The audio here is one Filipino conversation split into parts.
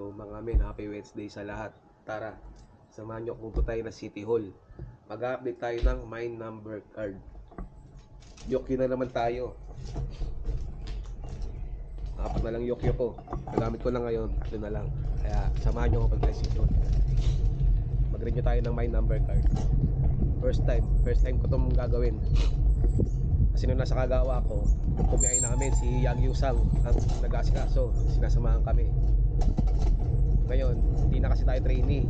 So mga men, happy Wednesday sa lahat. Tara, samahan nyo kung tayo na City Hall. Mag-update tayo ng my number card. Yokyo na naman tayo. Apat na lang yokyo ko. Nagamit ko lang ngayon, ito na lang. Kaya samahan nyo ako pag City Hall. Mag-renew tayo ng my number card. First time ko itong gagawin. Kasi nung nasa Kagawa ko, yung kumiyay namin si Yang Yusang ang nag-asikaso, sinasamahan kami. Ngayon, hindi na kasi tayo trainee,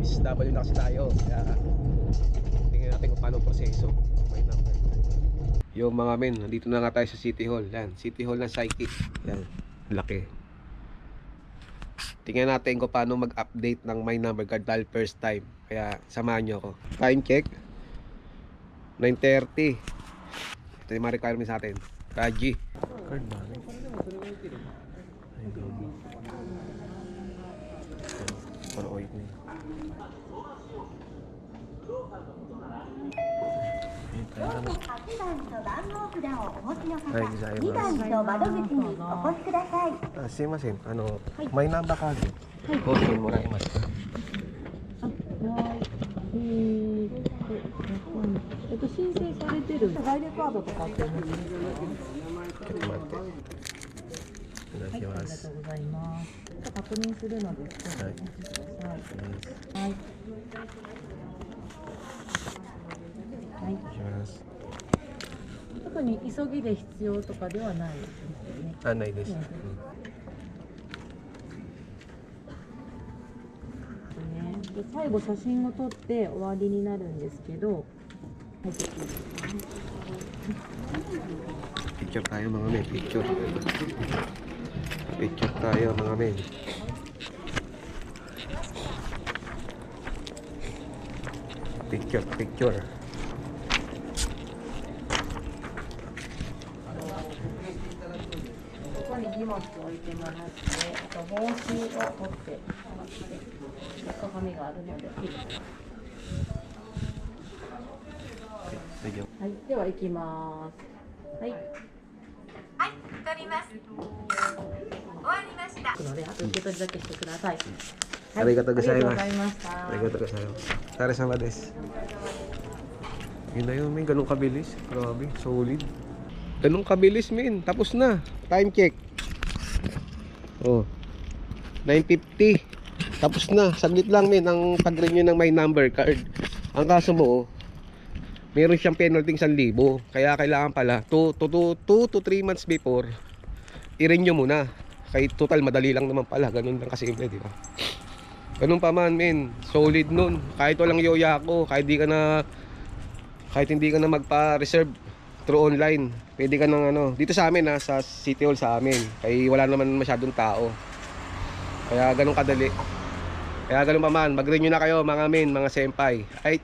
SW na kasi tayo. Kaya tingnan natin kung paano proseso. May number. Yung mga men, nandito na nga tayo sa City Hall. Yan, City Hall ng Psyche. Yan, laki. Tingnan natin kung paano mag-update ng my number card dahil first time. Kaya samahan nyo ako. Time check 9:30. Ito yung mga requirements natin. Raji card ba? Ay, gabi. Para oil ko. Ay, sumimasen. Ano, may number card. Hosin mo rin mas.特に急ぎで必要とかではないですね。あ、ないです。最後写真を撮って終わりになるんですけど、picture tayo mga men, picture tayo mga men. Picture ここに荷物を置いてもらって、あと帽子を取って鏡があるので、はい、では行きます。はい、はい、撮ります。終わりました。ので、あと受け取りだけしてください。ありがとうございます。ありがとうございました。ありがとうございます。Sari-sama des. Yun na yun, men. Ganun kabilis. Grabe, solid. Ganun kabilis, men. Tapos na. Time check. Oh. 9:50. Tapos na. Saglit lang, men, ang pag-renew ng my number card. Ang kaso mo, meron siyang penalty 1,000. Kaya kailangan pala 2 to 3 months before i-renew mo na. Kaya total madali lang naman pala. Ganun lang kasimple, di ba? Ganun pa man, men. Solid nun. Kahit walang yoya ko, kahit hindi ka na magpa-reserve through online, pwede ka nang ano, dito sa amin sa City Hall sa amin. Kaya wala naman masyadong tao. Kaya ganun kadali. Kaya ganun pa man, mag-renew na kayo mga men, mga senpai. Ay.